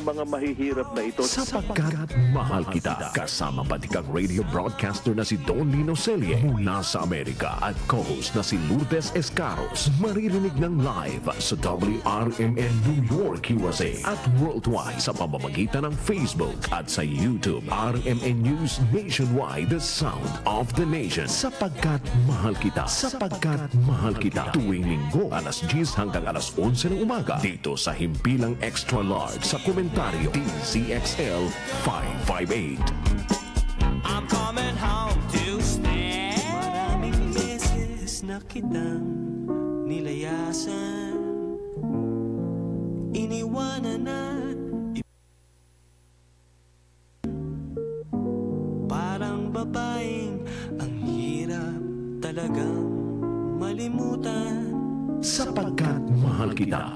mga mahihirap na ito. Sapagkat mahal kita. Kasama patikang radio broadcaster na si Don Lino Celie mula sa Amerika at co-host na si Lourdes Escaros. Maririnig ng live sa WRMN New York, USA at worldwide sa pamamagitan ng Facebook at sa YouTube. RMN News Nationwide, the sound of the nation. Sapagkat mahal kita. Sapagkat mahal kita. Tuwing linggo, alas 10 hanggang alas 11 ng umaga. Dito sa himpilang extra large sa komentaryo DZXL 558. I'm coming home to stay. Maraming beses na kitang nilayasan, iniwanan at parang babaeng ang hirap talagang malimutan. Sapagkat mahal kita.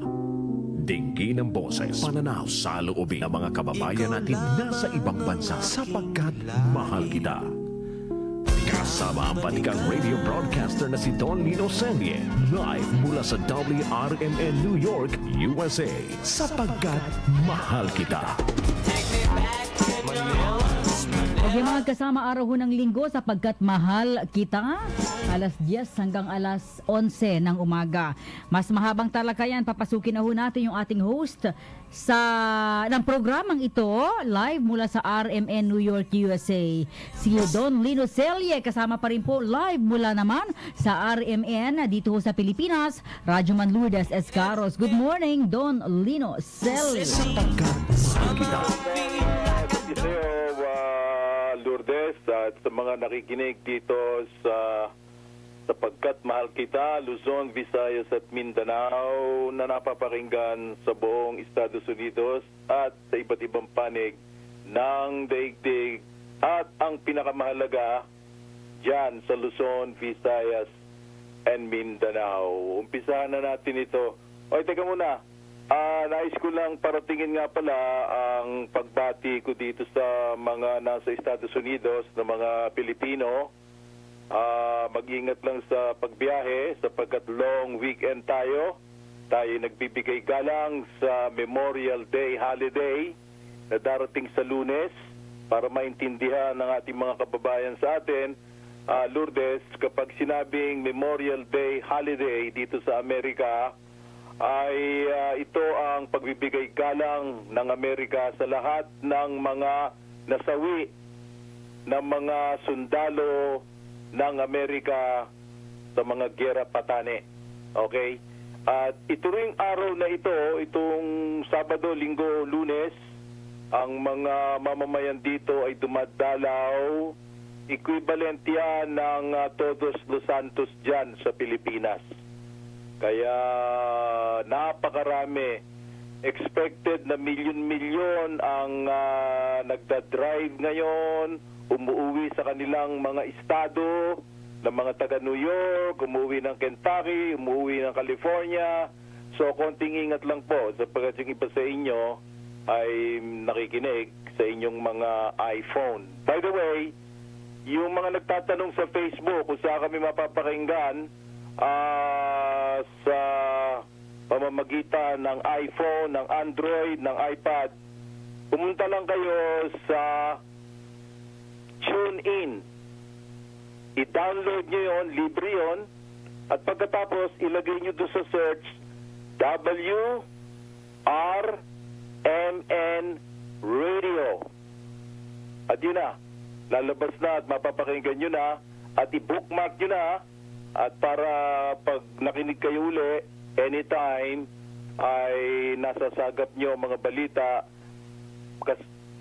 Dinggin ang boses, pananaw sa loobin ng mga kababayan natin nasa ibang bansa. Sapagkat mahal kita. Kasama ang patikang radio broadcaster na si Don Lino Celie, live mula sa WRMN New York, USA. Sapagkat mahal kita. Okay, mga kasama, araw ho ng linggo sapagkat mahal kita, alas 10 hanggang alas 11 ng umaga. Mas mahabang talakayan, papasukin na ho natin yung ating host ng programang ito, live mula sa RMN New York, USA. Si Don Lino Celie, kasama pa rin po live mula naman sa RMN dito ho sa Pilipinas, Radyoman Lourdes Escaros. Good morning, Don Lino Celie. Sapagkat mahal kita. Lourdes, at sa mga nakikinig dito sa Sapagkat Mahal Kita, Luzon, Visayas at Mindanao na napapakinggan sa buong Estados Unidos at sa iba't ibang panig ng daigdig, at ang pinakamahalaga dyan sa Luzon, Visayas and Mindanao. Umpisahan na natin ito. Oy, teka muna. Nais ko lang paratingin nga pala ang pagbati ko dito sa mga nasa Estados Unidos na mga Pilipino. Mag-ingat lang sa pagbiyahe sapagkat long weekend tayo. Tayo nagbibigay galang sa Memorial Day holiday na darating sa Lunes para maintindihan ng ating mga kababayan sa atin. Lourdes, kapag sinabing Memorial Day holiday dito sa Amerika, ay ito ang pagbibigay galang ng Amerika sa lahat ng mga nasawi ng mga sundalo ng Amerika sa mga gera patane. Okay? At ito ring araw na ito, itong Sabado, Linggo, Lunes, ang mga mamamayan dito ay dumadalaw. Equivalent yan ng Todos los Santos dyan sa Pilipinas. Kaya napakarami, expected na milyon-milyon ang nagdadrive ngayon, umuwi sa kanilang mga estado, ng mga taga New York, umuwi ng Kentucky, umuwi ng California. So konting ingat lang po sapagkat yung iba sa inyo ay nakikinig sa inyong mga iPhone. By the way, yung mga nagtatanong sa Facebook kung saan kami mapapakinggan, sa pamamagitan ng iPhone, ng Android, ng iPad, pumunta lang kayo sa TuneIn. I-download nyo yun, libre yun, at pagkatapos ilagay nyo doon sa search WRMN Radio. At yun na, lalabas na at mapapakinggan nyo na at i-bookmark nyo na. At para pag nakinig kayo uli, anytime, ay nasasagap nyo mga balita,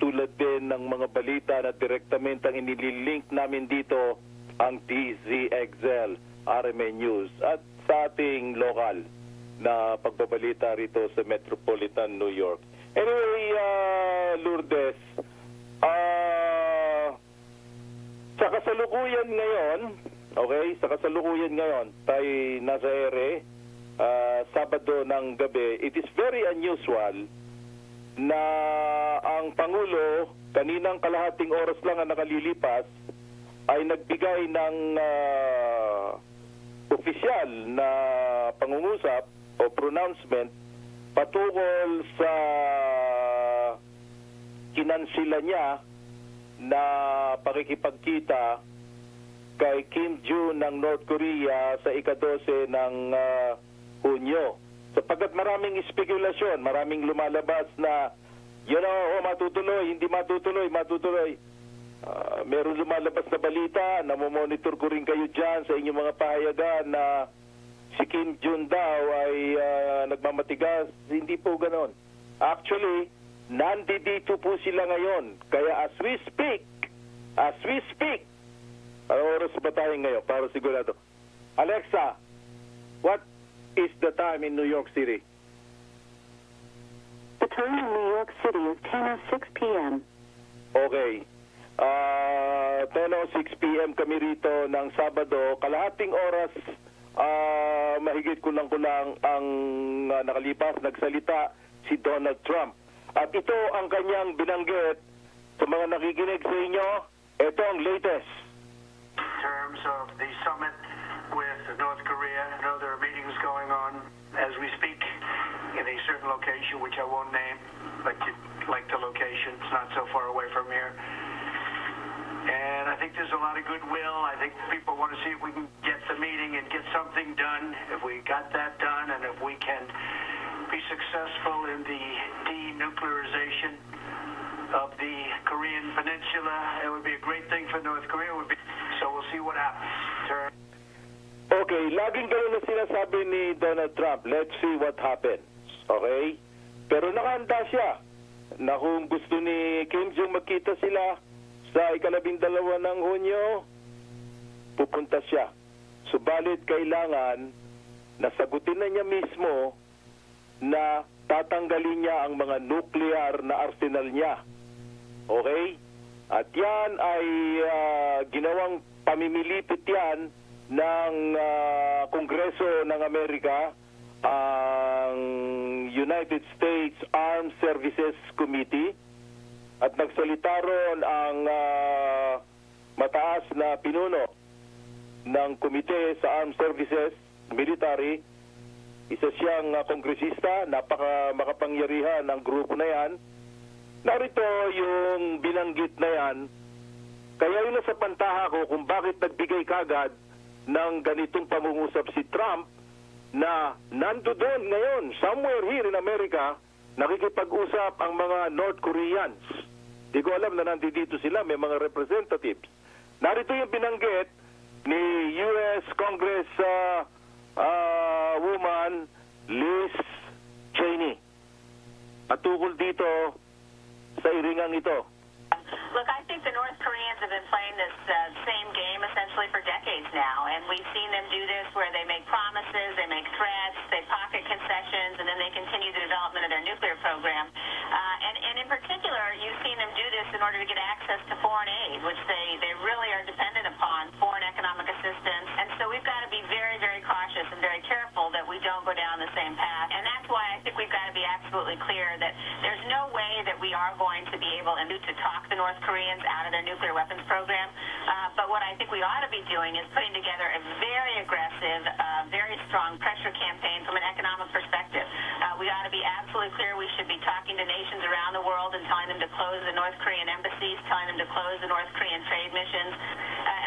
tulad din ng mga balita na direktamente ang inililink namin dito, ang DZXL, RMN News, at sa ating lokal na pagbabalita rito sa Metropolitan New York. Anyway, Lourdes, sa kasalukuyan ngayon, okay, sa kasalukuyan ngayon, tayo nasa ere, Sabado ng gabi, it is very unusual na ang Pangulo, kaninang kalahating oras lang ang nakalilipas, ay nagbigay ng opisyal na pangungusap o pronouncement patungkol sa pinansila niya na pakikipagkita kay Kim Jong ng North Korea sa ika-12 ng Hunyo. Sapagkat maraming spekulasyon, maraming lumalabas na matutuloy, hindi matutuloy. Meron lumalabas na balita, namomonitor ko rin kayo dyan sa inyong mga pahayagan na si Kim Jong daw ay nagmamatigas. Hindi po ganon. Actually, nandito po sila ngayon. Kaya as we speak, anong oras ba tayo ngayon para sigurado? Alexa, what is the time in New York City? The time in New York City is 10:06 p.m. Okay. 10:06 p.m. kami rito ng Sabado. Kalahating oras, mahigit kulang ang nakalipas, nagsalita si Donald Trump. At ito ang kanyang binanggit sa mga nakikinig sa inyo. Ito ang latest. In terms of the summit with North Korea, I know there are meetings going on as we speak in a certain location, which I won't name, but you like the location. It's not so far away from here. And I think there's a lot of goodwill. I think people want to see if we can get the meeting and get something done. If we got that done and if we can be successful in the denuclearization of the Korean Peninsula, it would be a great thing for North Korea. So we'll see what happens. Okay, laging gano'n na sinasabi ni Donald Trump, let's see what happens. Okay? Pero nakahanda siya na kung gusto ni Kim Jong magkita sila sa ika-12 ng Hunyo, pupunta siya. Subalit kailangan nasagutin na niya mismo na tatanggalin niya ang mga nuclear na arsenal niya. Okay? At yan ay ginawang pamimilipit yan ng Kongreso ng Amerika, ang United States Armed Services Committee, at nagsalita ron ang mataas na pinuno ng Komite sa Armed Services Military. Isa siyang kongresista, makapangyarihan ang grupo na yan. Narito yung binanggit na yan. Kaya yun nasa pantaha ko kung bakit nagbigay kagad ng ganitong pangungusap si Trump na nandoon ngayon, somewhere here in America, nakikipag-usap ang mga North Koreans. Di ko alam na nandito sila, may mga representatives. Narito yung binanggit ni U.S. Congress woman Liz Cheney. At tukol dito sa iringang ito. Look, I think the North Koreans have been playing this same game essentially for decades now, and we've seen them do this where they make promises, they make threats, they pocket concessions, and then they continue the development of their nuclear program. And in particular, you've seen them do this in order to get access to foreign aid, which they really are dependent upon, foreign economic assistance. And so we've got to be very, very cautious and very careful that we don't go down the same path. And that's why I think we've got to be absolutely clear that there's no way that we are going to be able to talk the North Koreans out of their nuclear weapons program. But what I think we ought to be doing is putting together a very aggressive, very strong pressure campaign from an economic perspective. We ought to be absolutely clear we should be talking to nations around the world and telling them to close the North Korean embassies, telling them to close the North Korean trade missions.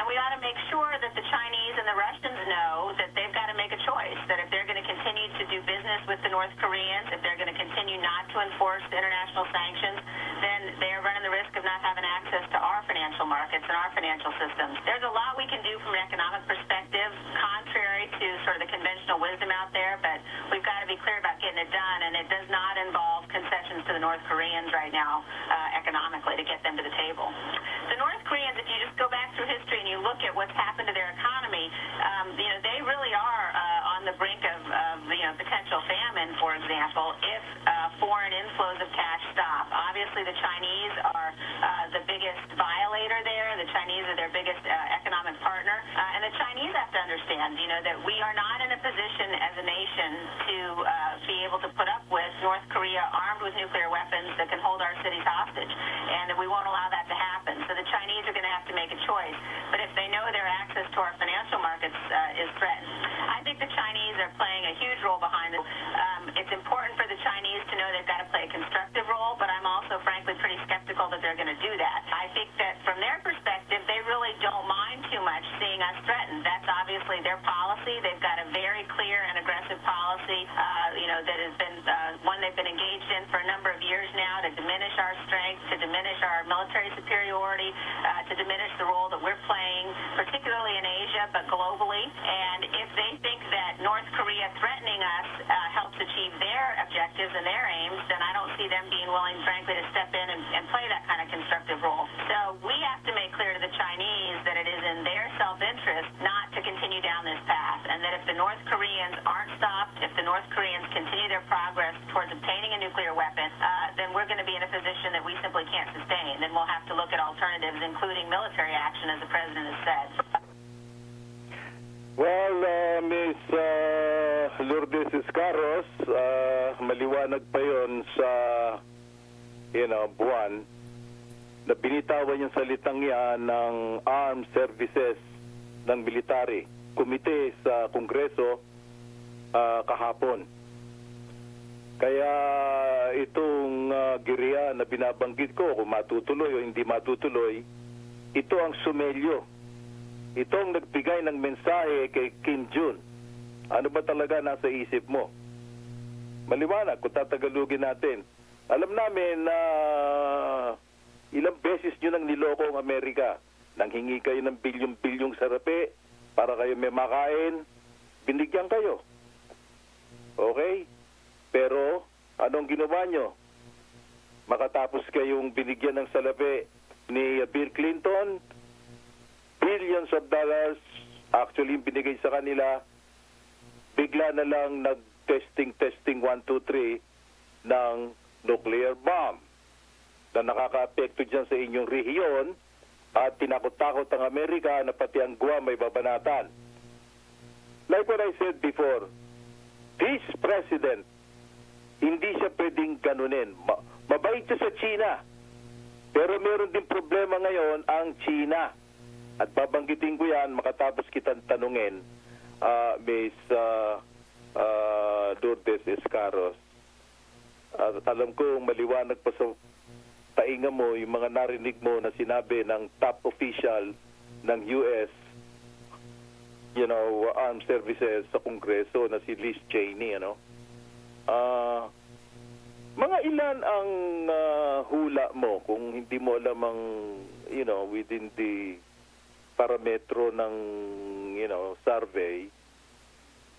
And we ought to make sure that the Chinese and the Russians know that they've got to make a choice, that if they're going to continue to do business with the North Koreans, if they're going to continue not to enforce the international sanctions, then they're running the risk of not having access to our financial markets and our financial systems. There's a lot we can do from an economic perspective, contrary to sort of the conventional wisdom out there, but we've got to be clear about getting it done, and it does not involve concessions to the North Koreans right now economically to get them to the table. The North Koreans, if you just go back through history and you look at what's happened to their economy, they really are on the brink of potential famine, for example, if foreign inflows of cash stop. Obviously, the Chinese are the biggest violator there. The Chinese are their biggest economic partner. And the Chinese have to understand, that we are not in a position as a nation to be able to put up with North Korea armed with nuclear weapons that can hold our cities hostage. And we won't allow that to happen. So the Chinese are going to have to make a choice. But if they know their access to our financial markets is threatened, I think the Chinese are playing a huge role behind it. It's important for the Chinese to know they've got to play a constructive role, but I'm also, frankly, pretty skeptical that to do that. I think that from their perspective, they really don't mind too much seeing us threatened. That's obviously their policy. They've got a very clear and aggressive policy, that has been one they've been engaged in for a number of years now to diminish our strength, to diminish our military superiority, to diminish the role that we're playing, particularly in Asia, but globally. And if they think that North Korea threatening us helps achieve their objectives and their aims, then I don't see them being willing, frankly, to step in and play that kind of constructive role. So we have to make clear to the Chinese that it is in their self-interest not to continue down this path, and that if the North Koreans aren't stopped, if the North Koreans continue their progress towards obtaining a nuclear weapon, then we're going to be in a position that we simply can't sustain. Then we'll have to look at alternatives, including military action, as the President has said. Well, Ms. Lourdes Escaros, maliwanag pa yon sa buwan na binitawan yung salitang yan ng Armed Services ng Military Komite sa Kongreso kahapon. Kaya itong giriya na binabanggit ko, kung matutuloy o hindi matutuloy, ito ang sumelyo. Ito ang nagbigay ng mensahe kay Kim Jong. Ano ba talaga nasa isip mo? Maliwanag, kung tatagalugin natin. Alam namin na ilang beses nyo nang niloko ang Amerika. Nanghingi kayo ng bilyong-bilyong sarape para kayo may makain. Binigyan kayo. Okay? Pero, anong ginawa nyo? Makatapos kayong binigyan ng salapi ni Bill Clinton, billions of dollars, actually binigay sa kanila, bigla na lang nag-testing 1, 2, 3 ng nuclear bomb na nakaka-apekto dyan sa inyong rehiyon at tinakot-takot ang Amerika na pati ang Guam may babanatan. Like what I said before, this president, hindi siya pwedeng ganunin. Mabait siya sa China. Pero meron din problema ngayon ang China. At babanggitin ko yan, makatapos kitang tanungin, Ms. Lourdes Escaros. Alam ko, maliwanag pa sa tainga mo yung mga narinig mo na sinabi ng top official ng US, Armed Services sa Kongreso na si Liz Cheney, mga ilan ang hula mo kung hindi mo alam ang, within the parametro ng, survey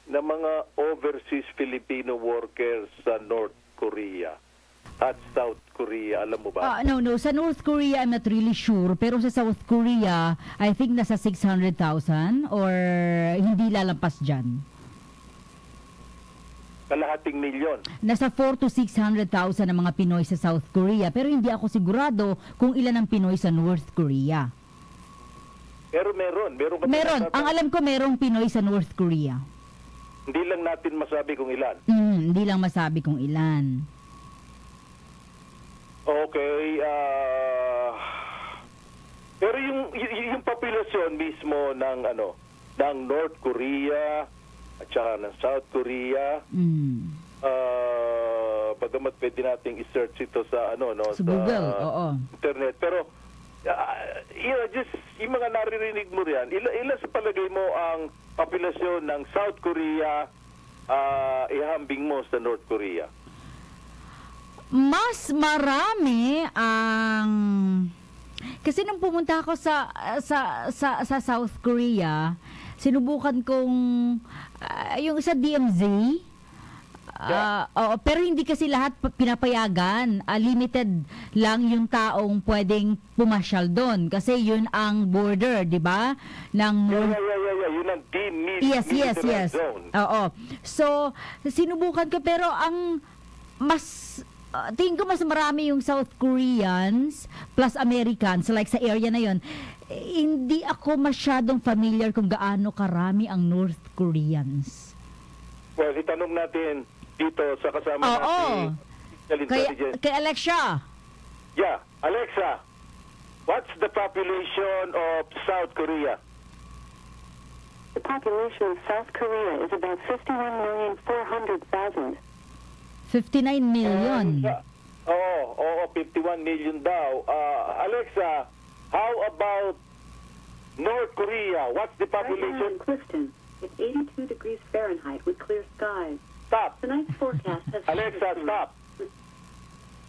na mga overseas Filipino workers sa North Korea at South Korea, alam mo ba? No. Sa North Korea, I'm not really sure. Pero sa South Korea, I think nasa 600,000 or hindi lalampas dyan. Kalahating milyon. Nasa 4 to 600,000 ang mga Pinoy sa South Korea. Pero hindi ako sigurado kung ilan ang Pinoy sa North Korea. Pero meron. Meron. Ang alam ko, merong Pinoy sa North Korea. Hindi lang natin masabi kung ilan. Hindi lang masabi kung ilan. Okay. Pero yung populasyon mismo ng North Korea at saka ng South Korea, bagamat pwede nating i-search ito sa sa Google, oo. internet. Pero just yung mga naririnig mo riyan, ilan sa palagay mo ang populasyon ng South Korea ihambing mo sa North Korea? Mas marami ang kasi nung pumunta ako sa South Korea, sinubukan kong yung sa DMZ. Pero hindi kasi lahat pinapayagan. Limited lang yung taong pwedeng pumasyal doon kasi yun ang border, 'di ba? Ng Yun ang Yes. zone. Oo. So, sinubukan ko pero ang mas tingin ko mas marami yung South Koreans plus Americans like sa area na yon. Hindi ako masyadong familiar kung gaano karami ang North Koreans. Well, itanong natin dito sa kasama natin kay Alexa. Yeah, Alexa, what's the population of South Korea? The population of South Korea is about 51,400,000. 59 million. Oo, 51 million daw. Alexa, how about North Korea? What's the Right now in population? Clifton, it's 82 degrees Fahrenheit with clear skies. Stop. Tonight's forecast has... Alexa, stop.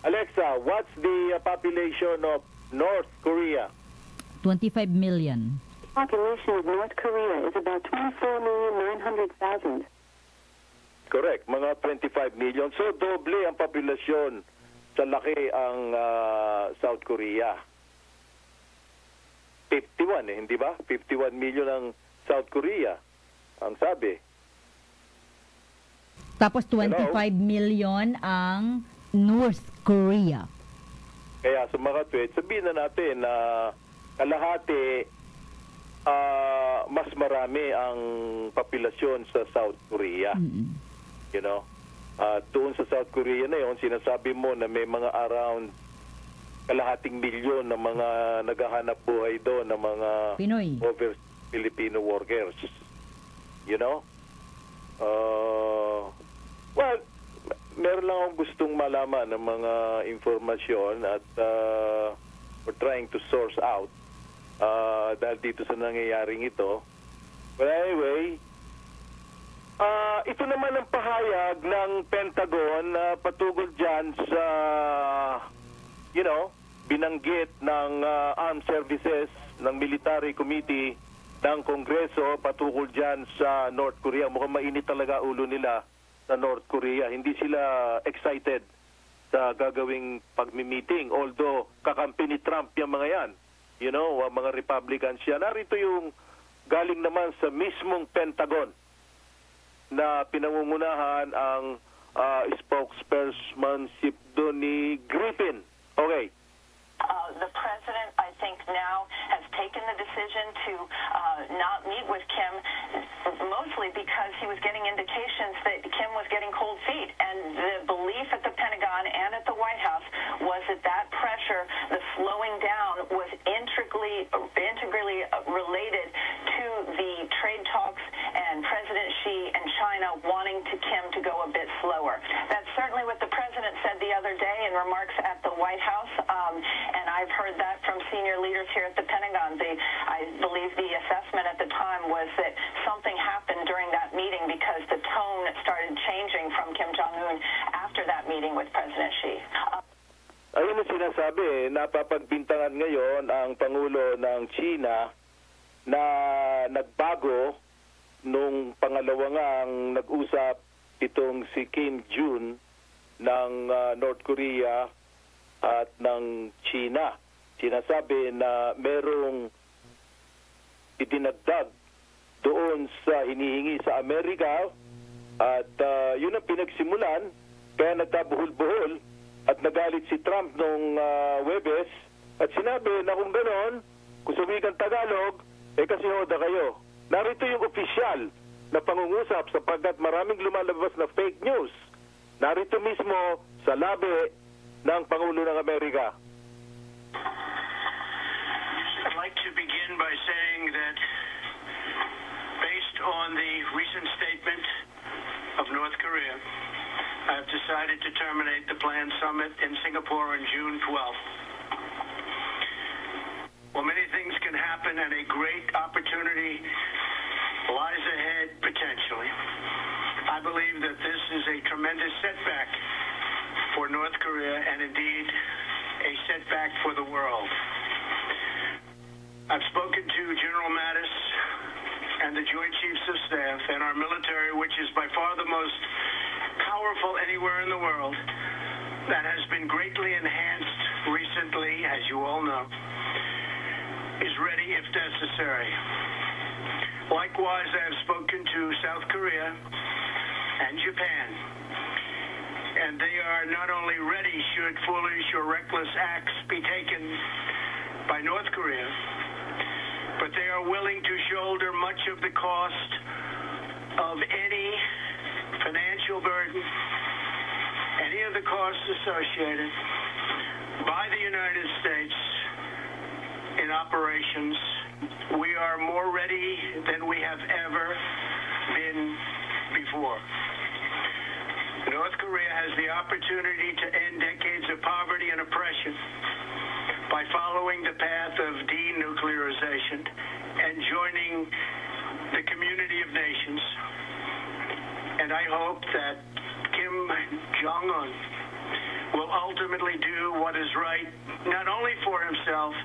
Alexa, what's the population of North Korea? 25 million. The population of North Korea is about 24,900,000. Correct, mga 25 million. So, doble ang populasyon sa laki ang South Korea. 51 hindi ba? 51 million ang South Korea, ang sabi. Tapos 25 million ang North Korea. Kaya sa mga tweet, sabihin na natin na kalahati mas marami ang populasyon sa South Korea. You know? Doon sa South Korea na yun, sinasabi mo na may mga around kalahating milyon na mga naghahanap buhay doon na mga Pinoy. over Filipino workers. You know? Well, meron lang akong gustong malaman ng mga informasyon at we're trying to source out dahil dito sa nangyayaring ito. But anyway, ito naman ang pahayag ng Pentagon na patungkol dyan sa, binanggit ng Armed Services ng Military Committee ng Kongreso patungkol dyan sa North Korea. Mukhang mainit talaga ulo nila sa North Korea. Hindi sila excited sa gagawing pagmi-meeting. Although, kakampi ni Trump yung mga yan. Mga Republicans yan. Narito yung galing naman sa mismong Pentagon na pinangungunahan ang spokespersonship doon ni Griffin. Okay. The president, I think, now has taken the decision to not meet with Kim, mostly because he was getting indications that Kim was getting cold feet. And the belief at the Pentagon and at the White House was that pressure, the slowing down, was integrally related to the trade talks and President Xi and China wanting Kim to go a bit slower. That's certainly what the president said the other day in remarks at the White House, and I've heard that from senior leaders here at the Pentagon. I believe the assessment at the time was that something happened during that meeting because the tone started changing from Kim Jong-un after that meeting with President Xi. Ayun ang sinasabi, napapagbintangan ngayon ang Pangulo ng China na nagbago nung pangalawa ngang nag-usap itong si Kim Jong ng North Korea at ng China. Sinasabi na merong idinagdag doon sa hinihingi sa Amerika at yun ang pinagsimulan kaya nagkabuhol-buhol at nagalit si Trump nung Webes at sinabi na kung ganon, kung sa wikang Tagalog, kasi hoda kayo. Narito yung opisyal na pangungusap sapagkat maraming lumalabas na fake news. Narito mismo sa labi ng Pangulo ng Amerika. I'd like to begin by saying that based on the recent statement of North Korea, I have decided to terminate the planned summit in Singapore on June 12th. Well, many things can happen and a great opportunity lies ahead potentially. I believe that this is a tremendous setback for North Korea and indeed a setback for the world. I've spoken to General Mattis and the Joint Chiefs of Staff and our military, which is by far the most powerful anywhere in the world, that has been greatly enhanced recently, as you all know, is ready if necessary. Likewise, I have spoken to South Korea and Japan, and they are not only ready should foolish or reckless acts be taken by North Korea, but they are willing to shoulder much of the cost of any financial burden, any of the costs associated by the United States in operations. We are more ready than we have ever been before. North Korea has the opportunity to end decades of poverty and oppression by following the path of denuclearization and joining the community of nations. And I hope that Kim Jong-un will ultimately do what is right, not only for himself,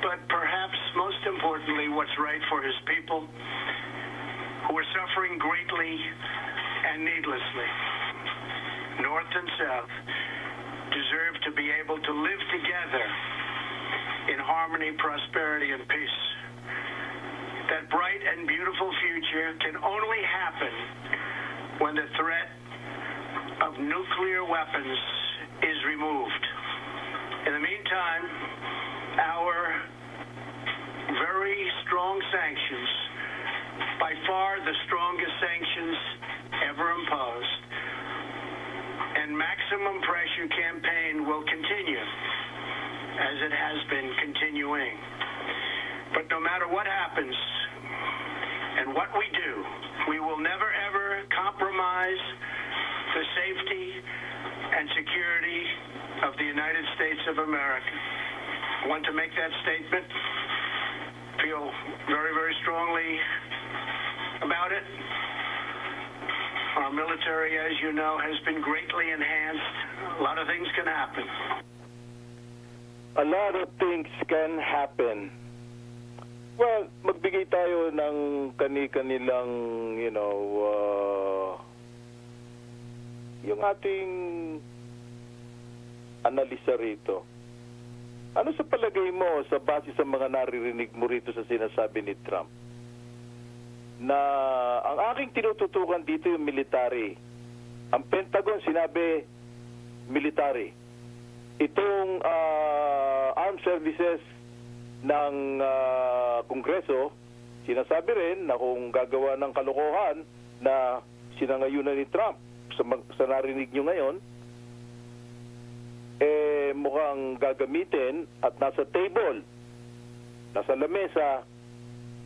but perhaps most importantly, what's right for his people who are suffering greatly and needlessly. North and South deserve to be able to live together in harmony, prosperity, and peace. That bright and beautiful future can only happen when the threat of nuclear weapons is removed. In the meantime, our very strong sanctions, by far the strongest sanctions ever imposed, and maximum pressure campaign will continue as it has been continuing. But no matter what happens and what we do, we will never ever compromise the safety and security of the United States of America. I want to make that statement, feel very, very strongly about it. Our military, as you know, has been greatly enhanced. A lot of things can happen. A lot of things can happen. Well, magbigay tayo ng kani-kanilang, yung ating analisa rito. Ano sa palagay mo sa base sa mga naririnig mo rito sa sinasabi ni Trump? Na ang aking tinututukan dito yung military. Ang Pentagon sinabi military. Itong armed services ng Kongreso, sinasabi rin na kung gagawa ng kalokohan na sinangayunan ni Trump sa narinig nyo ngayon, mukhang gagamitin at nasa table, nasa lamesa,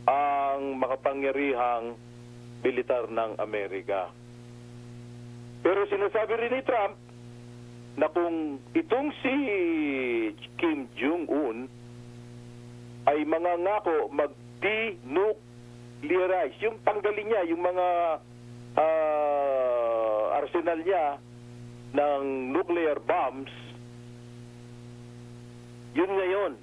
ang makapangyarihang militar ng Amerika. Pero sinasabi rin ni Trump na kung itong si Kim Jong-un ay mangangako mag-denuclearize, yung tanggalin niya yung mga arsenal niya ng nuclear bombs, yun ngayon.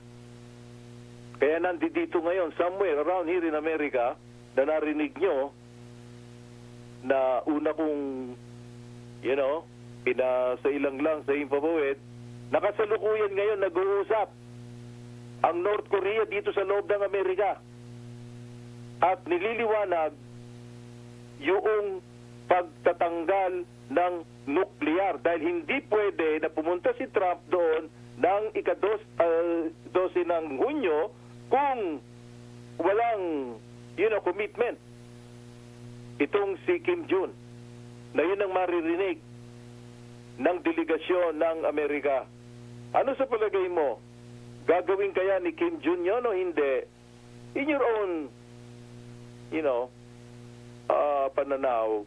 Kaya nandito ngayon, somewhere around here in America, na narinig nyo na una kong, sa ilang lang sa infrared, nakasalukuyan ngayon nag-uusap ang North Korea dito sa loob ng Amerika. At nililiwanag yung pagtatanggal ng nuklear dahil hindi pwede na pumunta si Trump doon ng ika-12 ng Hunyo kung walang commitment. Itong si Kim Jong na yun ang maririnig ng delegasyon ng Amerika. Ano sa palagay mo? Gagawin kaya ni Kim Jong yun o hindi? In your own pananaw,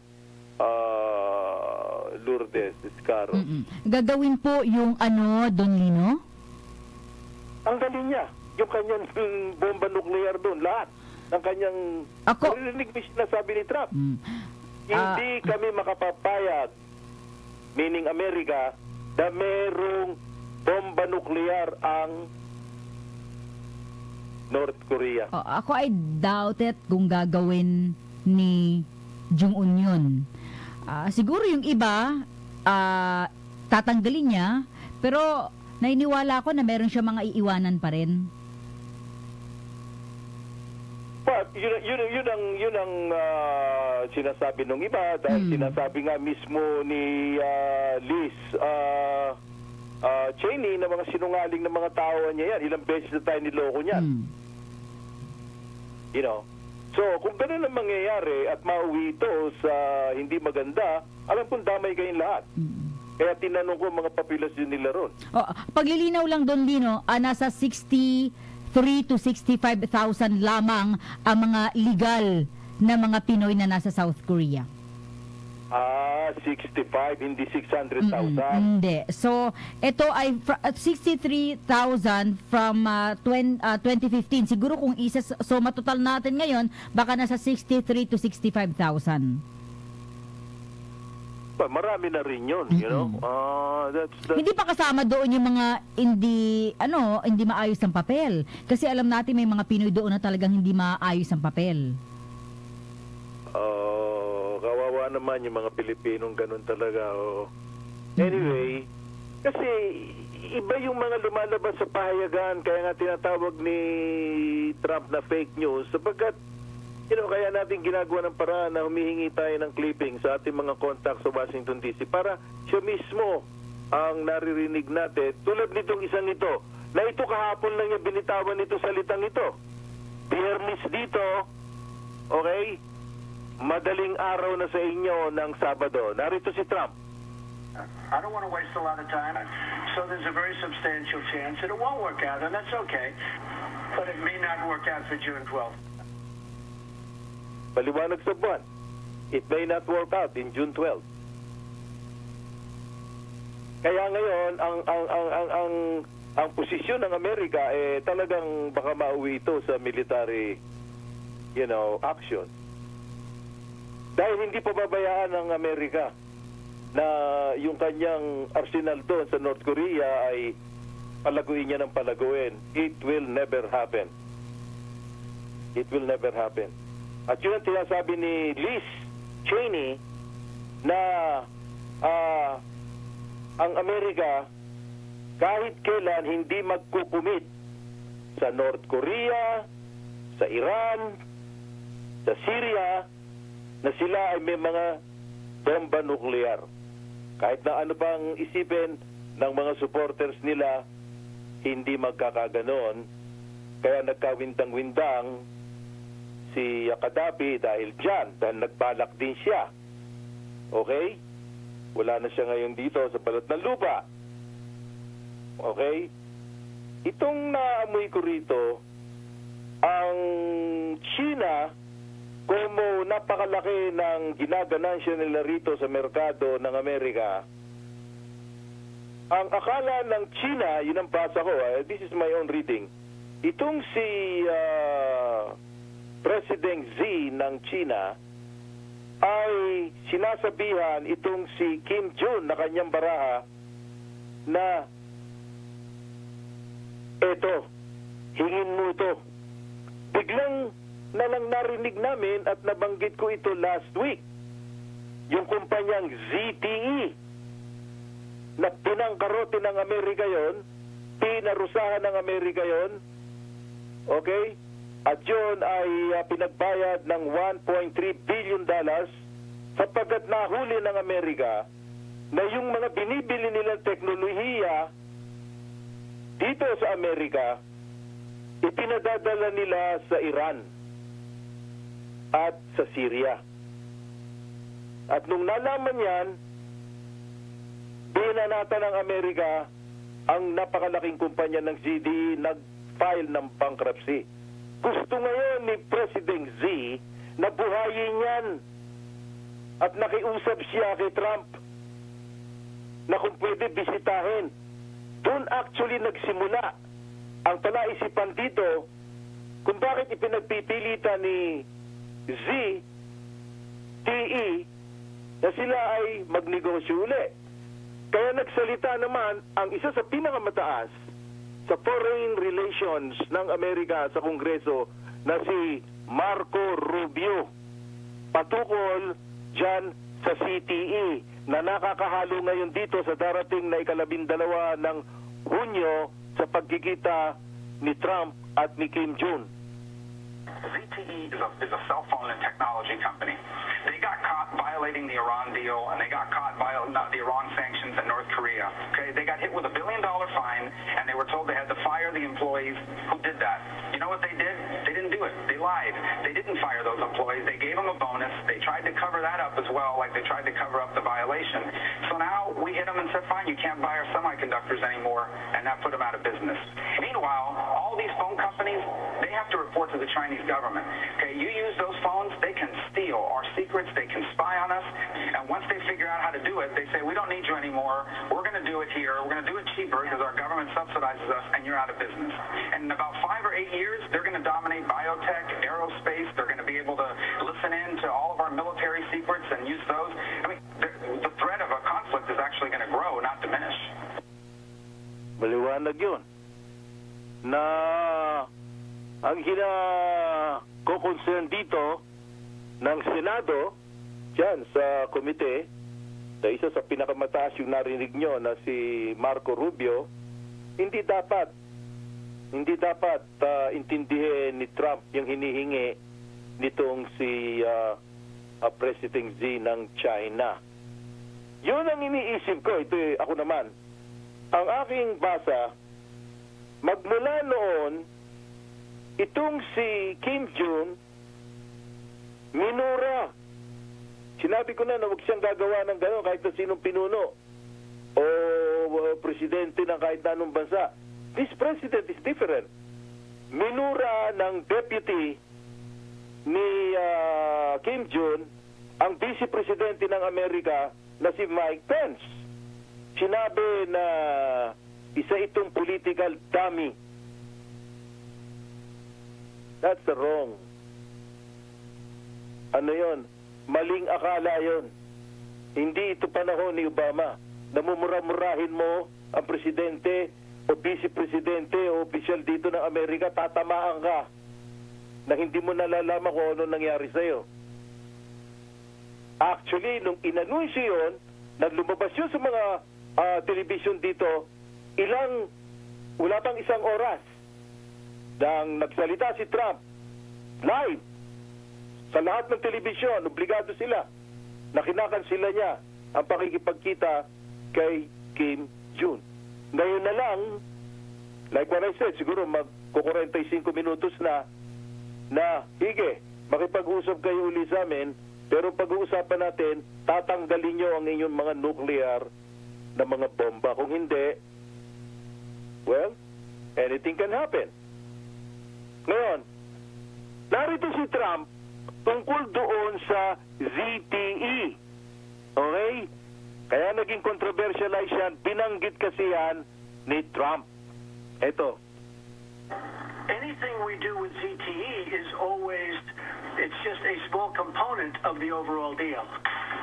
Lourdes Escaro. Gagawin po yung Don Lino? Ang galing niya. Yung kanyang bomba nuclear doon, lahat ng kanyang narinig na sabi ni Trump. Hindi kami makapapayag, meaning Amerika, na merong bomba nuclear ang North Korea. Ako ay doubt it kung gagawin ni Jong-un yun. Siguro yung iba, tatanggalin niya, pero nainiwala ko na meron siya mga iiwanan pa rin. But yun ang sinasabi ng iba dahil sinasabi nga mismo ni Liz Cheney na mga sinungaling na mga tao niya yan. Ilang beses na tayo niloko niyan. So, kung gano'n ang mangyayari at mauwi ito sa hindi maganda, alam kong damay kayong lahat. Kaya tinanong ko mga populasyon nila ron. Paglilinaw lang doon, Lino, nasa 63 to 65,000 lamang ang mga legal na mga Pinoy na nasa South Korea. 65, hindi 600,000. Hindi. So, ito ay 63,000 from 2015. Siguro kung so matotal natin ngayon, baka nasa 63 to 65,000. Marami na rin yun, you know. That's Hindi pa kasama doon yung mga hindi maayos ang papel. Kasi alam natin may mga Pinoy doon na talagang hindi maayos ang papel. Kawawa naman yung mga Pilipinong ganun talaga. Anyway, kasi iba yung mga lumalabas sa pahayagan, kaya nga tinatawag ni Trump na fake news, sapagkat kaya natin ginagawa ng paraan na humihingi tayo ng clipping sa ating mga contacts sa Washington DC para siya mismo ang naririnig natin. Tulad nitong isang ito, na ito kahapon lang niya binitawan nito salitang ito. Biyernes dito, okay? Madaling araw na sa inyo ng Sabado. Narito si Trump. I don't want to waste a lot of time. So there's a very substantial chance that it won't work out, and that's okay. But it may not work out for June 12th. Paliwanag sa buwan. It may not work out in June 12. Kaya ngayon ang posisyon ng Amerika talagang baka mauwi ito sa military action. Dahil hindi pababayaan ng Amerika na yung kanyang arsenal doon sa North Korea ay palaguin niya ng palaguin. It will never happen. It will never happen. At yun ang tinasabi ni Liz Cheney na ang Amerika kahit kailan hindi magkukumit sa North Korea, sa Iran, sa Syria, na sila ay may mga bomba nuklear. Kahit na ano pang isipin ng mga supporters nila, hindi magkakaganon. Kaya nagkawindang-windang si Gaddafi dahil nagbalak din siya. Okay? Wala na siya ngayon dito sa balat ng lupa. Okay? Itong naamoy ko rito, ang China, como napakalaki ng ginaganansya nila rito sa merkado ng Amerika, ang akala ng China, yun ang basa ko, this is my own reading, itong si President Xi ng China ay sinasabihan itong si Kim Jong na kanyang baraha na eto, hingin mo ito. Biglang na lang narinig namin at nabanggit ko ito last week. Yung kumpanyang ZTE na pinangkarote ng Amerika yon, pinarusahan ng Amerika yon, okay? At yun ay pinagbayad ng $1.3 billion sapagkat nahuli ng Amerika na yung mga binibili nilang teknolohiya dito sa Amerika, ipinadadala nila sa Iran at sa Syria. At nung nalaman yan, binanata ng Amerika ang napakalaking kumpanya ng ZTE, nag-file ng bankruptcy. Gusto ngayon ni President Xi na buhayin yan at nakiusap siya kay Trump na kung pwede bisitahin. Doon actually nagsimula ang palaisipan dito kung bakit ipinagpipilitan ni ZTE na sila ay magnegosyo uli. Kaya nagsalita naman ang isa sa pinakamataas sa foreign relations ng Amerika sa Kongreso na si Marco Rubio patukol dyan sa CTE na nakakahalo ngayon dito sa darating na 12 ng Hunyo sa pagkikita ni Trump at ni Kim Jong. ZTE is a cell phone and technology company. They got caught violating the Iran deal, and they got caught violating the Iran sanctions in North Korea. Okay, they got hit with $1 billion fine, and they were told they had to fire the employees who did that. You know what they did? They didn't do it. They lied. They didn't fire those employees. They gave them a bonus. They tried to cover that up as well, like they tried to cover up the violation. So now we hit them and said, fine, you can't buy our semiconductors anymore, and that put them out of business. Meanwhile, all these phone companies, they have to report to the Chinese government. Okay, you use those phones, they can steal our secrets, they can spy on us, and once government subsidizes us and you're out of business. And in about 5 or 8 years, they're going to dominate biotech, aerospace. They're going to be able to listen in to all of our military secrets and use those. I mean, the threat of a conflict is actually going to grow, not diminish. Maliwanag yun. Na ang ko-concern dito ng Senado, dyan sa komite, na isa sa pinakamataas yung narinig nyo na si Marco Rubio, hindi dapat intindihin ni Trump yung hinihingi nitong si President Xi ng China. Yun ang iniisip ko. Ito ako naman. Ang aking basa, magmula noon, itong si Kim Jong minura. Sinabi ko na huwag siyang gagawa ng gano'n kahit na sinong pinuno o presidente ng kahit na anong bansa. This president is different. Minura ng deputy ni Kim Jong ang vice-presidente ng Amerika na si Mike Pence. Sinabi na isa itong political dummy. That's wrong. Ano yon? Maling akala yon. Hindi ito panahon ni Obama. Namumura-murahin mo ang presidente o vice-presidente o opisyal dito ng Amerika, tatamaan ka na hindi mo nalalaman kung ano nangyari sa'yo. Actually, nung inanunsyo yun, nang lumabas yun sa mga television dito, wala pang isang oras nang nagsalita si Trump live sa lahat ng telebisyon, obligado sila na kinakansila niya ang pakikipagkita kay Kim Jong. Ngayon na lang, like what I said, siguro magko-45 minutos na hige, makipag-usap kayo uli sa amin, pero pag-uusapan natin, tatanggalin nyo ang inyong mga nuclear na mga bomba. Kung hindi, well, anything can happen. Ngayon, narito si Trump tungkol doon sa ZTE. Okay? Kaya naging controversialize yan. Binanggit kasi yan ni Trump. Ito. Anything we do with ZTE is always, it's just a small component of the overall deal.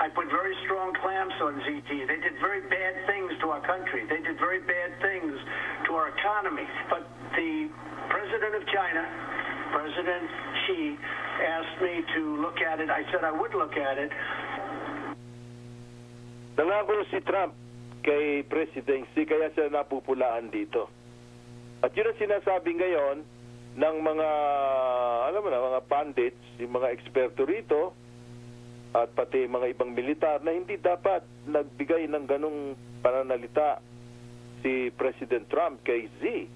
I put very strong clamps on ZTE. They did very bad things to our country. They did very bad things to our economy. But the President of China, President Xi, asked me to look at it. I said I would look at it. Nangako si Trump kay President Xi, kaya siya napupulaan dito. At yun ang sinasabi ngayon ng mga, alam mo na, mga pundits, yung mga eksperto rito, at pati mga ibang militar na hindi dapat nagbigay ng ganong pananalita si President Trump kay Xi,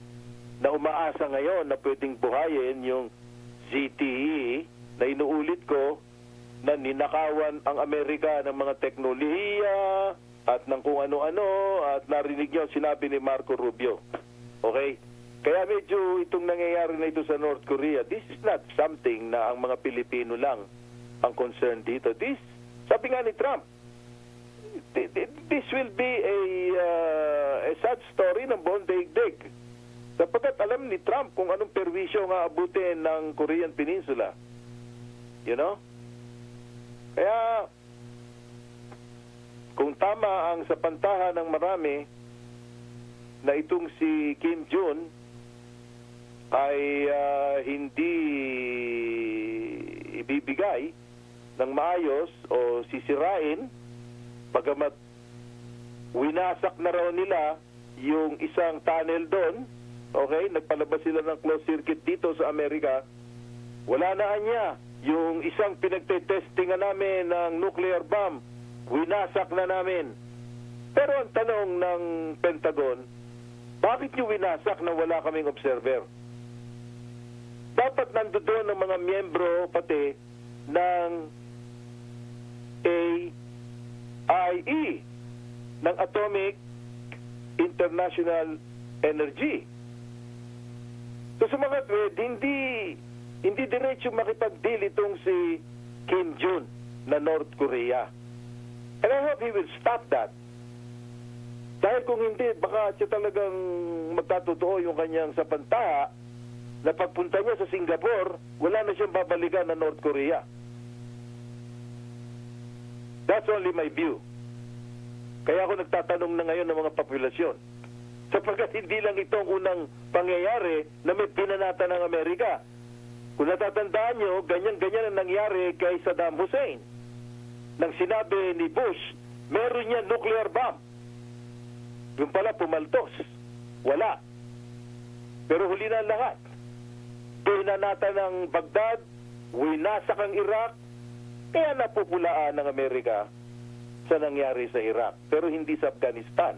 na umaasa ngayon na pwedeng buhayin yung ZTE na inuulit ko na ninakawan ang Amerika ng mga teknolohiya at ng kung ano-ano, at narinig niyo sinabi ni Marco Rubio. Okay? Kaya medyo itong nangyayari na ito sa North Korea, this is not something na ang mga Pilipino lang ang concern dito. This, sabi nga ni Trump, this will be a sad story ng buong daigdig. Sapagkat alam ni Trump kung anong perwisyo nga abutin ng Korean Peninsula. You know? Kaya, kung tama ang sapantahan ng marami na itong si Kim Jong ay hindi ibibigay ng maayos o sisirain, bagamat winasak na raw nila yung isang tunnel doon, okay, nagpalabas sila ng closed circuit dito sa Amerika, wala na niya yung isang pinagtetestingan namin ng nuclear bomb, winasak na namin. Pero ang tanong ng Pentagon, bakit nyo winasak na wala kaming observer? Dapat nandoon ng mga miyembro pati ng AIE, ng Atomic International Energy. So sa mga tweet, hindi diretso makipag-deal itong si Kim Jong na North Korea. And I hope he will stop that. Dahil kung hindi, baka siya talagang magkatotoo yung kanyang sapantaha na pagpunta niya sa Singapore, wala na siyang babalikan na North Korea. That's only my view. Kaya ako nagtatanong na ngayon ng mga populasyon. Sapagkat hindi lang ito ang unang pangyayari na may pinanata ng Amerika. Kung natatandaan nyo, ganyan-ganyan ang nangyari kay Saddam Hussein. Nang sinabi ni Bush, meron niya nuclear bomb. Yung pala pumaltos. Wala. Pero huli na lahat. Pinanata ng Baghdad, winasak ang Iraq, kaya napupulaan ng Amerika sa nangyari sa Iraq. Pero hindi sa Afghanistan.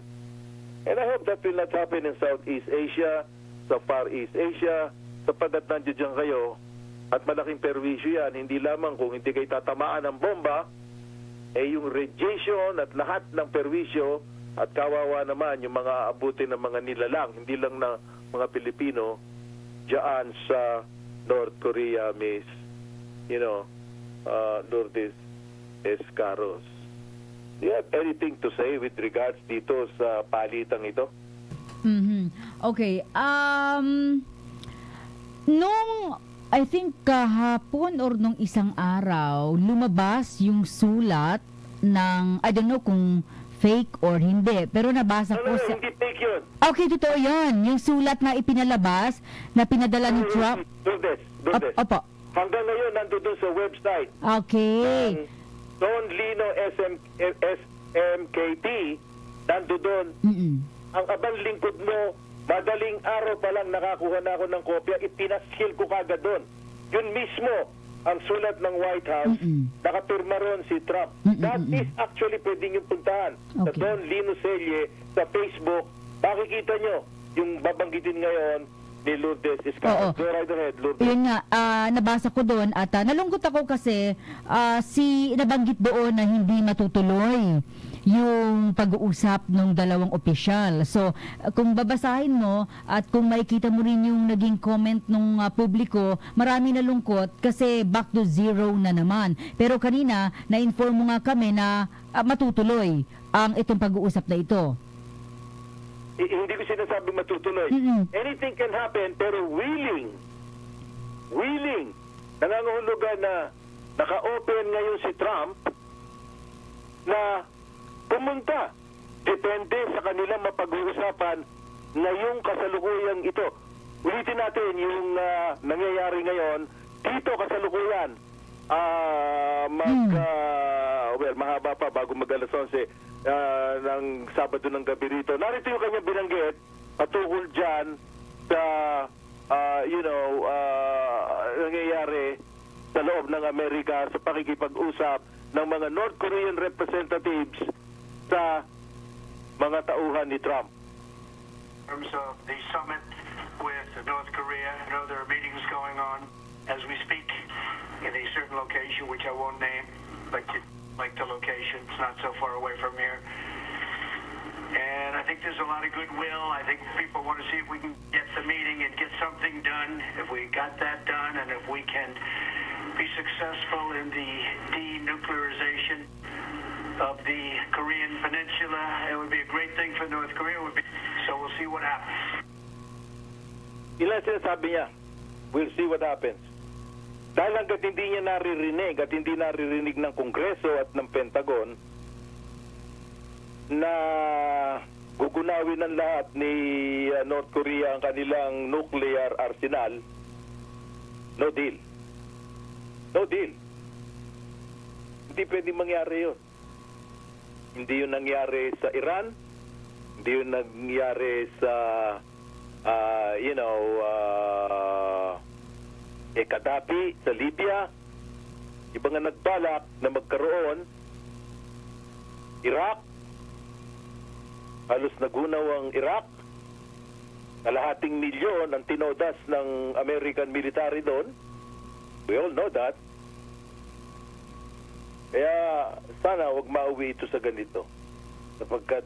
And I hope that will not happen in Southeast Asia, sa Far East Asia, sapagkat nandiyan kayo at malaking perwisyo yan, hindi lamang kung hindi kayo tatamaan ng bomba, yung radiation at lahat ng perwisyo at kawawa naman yung mga abutin ng mga nilalang, hindi lang na mga Pilipino, diyan sa North Korea, Miss, Lourdes Escaros. Do you have anything to say with regards dito sa palitang ito? Okay. Nung, I think kahapon or nung isang araw, lumabas yung sulat ng, I don't know kung fake or hindi, pero nabasa ko sa... Hindi fake yun. Okay, totoo yan. Yung sulat na ipinalabas, na pinadala ni Trump. Lourdes. Opo. Hanggang ngayon, nandun sa website. Okay. Don Lino SMKT, nandun doon. Ang abang lingkod mo, madaling araw pa lang nakakuha na ako ng kopya, ipinaskil ko kagad doon. Yun mismo, ang sulat ng White House, nakapirma ron si Trump. That is actually pwede nyo puntahan. Sa Don Lino Selye, sa Facebook, makikita nyo yung babanggitin ngayon ni Lourdes Escaros. Go right ahead, Lourdes. Yun nga, nabasa ko doon at nalungkot ako kasi nabanggit doon na hindi matutuloy yung pag-uusap ng dalawang opisyal. So, kung babasahin mo at kung makikita mo rin yung naging comment ng publiko, marami nalungkot kasi back to zero na naman. Pero kanina, na-inform mo nga kami na matutuloy ang itong pag-uusap na ito. Hindi ko sinasabi matutuloy. Anything can happen, pero willing, nangangahulugan na naka-open ngayon si Trump na pumunta. Depende sa kanilang mapag-uusapan na yung kasalukuyang ito. Ulitin natin yung nangyayari ngayon dito kasalukuyan. Mahaba pa bago mag-alas 11 ng Sabado ng gabi rito. Narito yung kanyang binanggit patungkol dyan sa nangyayari sa loob ng Amerika sa pakikipag-usap ng mga North Korean representatives sa mga tauhan ni Trump. In terms of the summit with North Korea, I know there are meetings going on as we speak in a certain location, which I won't name, but you like the location. It's not so far away from here. And I think there's a lot of goodwill. I think people want to see if we can get the meeting and get something done. If we got that done and if we can be successful in the denuclearization of the Korean Peninsula, it would be a great thing for North Korea. So we'll see what happens. Ilan sinasabi niya, we'll see what happens. Dahil hanggat hindi niya naririnig at hindi naririnig ng Kongreso at ng Pentagon na gugunawin ng lahat ni North Korea ang kanilang nuclear arsenal, no deal. No deal. Hindi pwedeng mangyari yun. Hindi yun nangyari sa Iran, hindi yun nangyari sa Gaddafi sa Libya, iba nga nagbalak na magkaroon. Iraq, halos nagunaw ang Iraq, kalahating milyon ang tinodas ng American military doon. We all know that. Kaya sana wag mauwi ito sa ganito sapagkat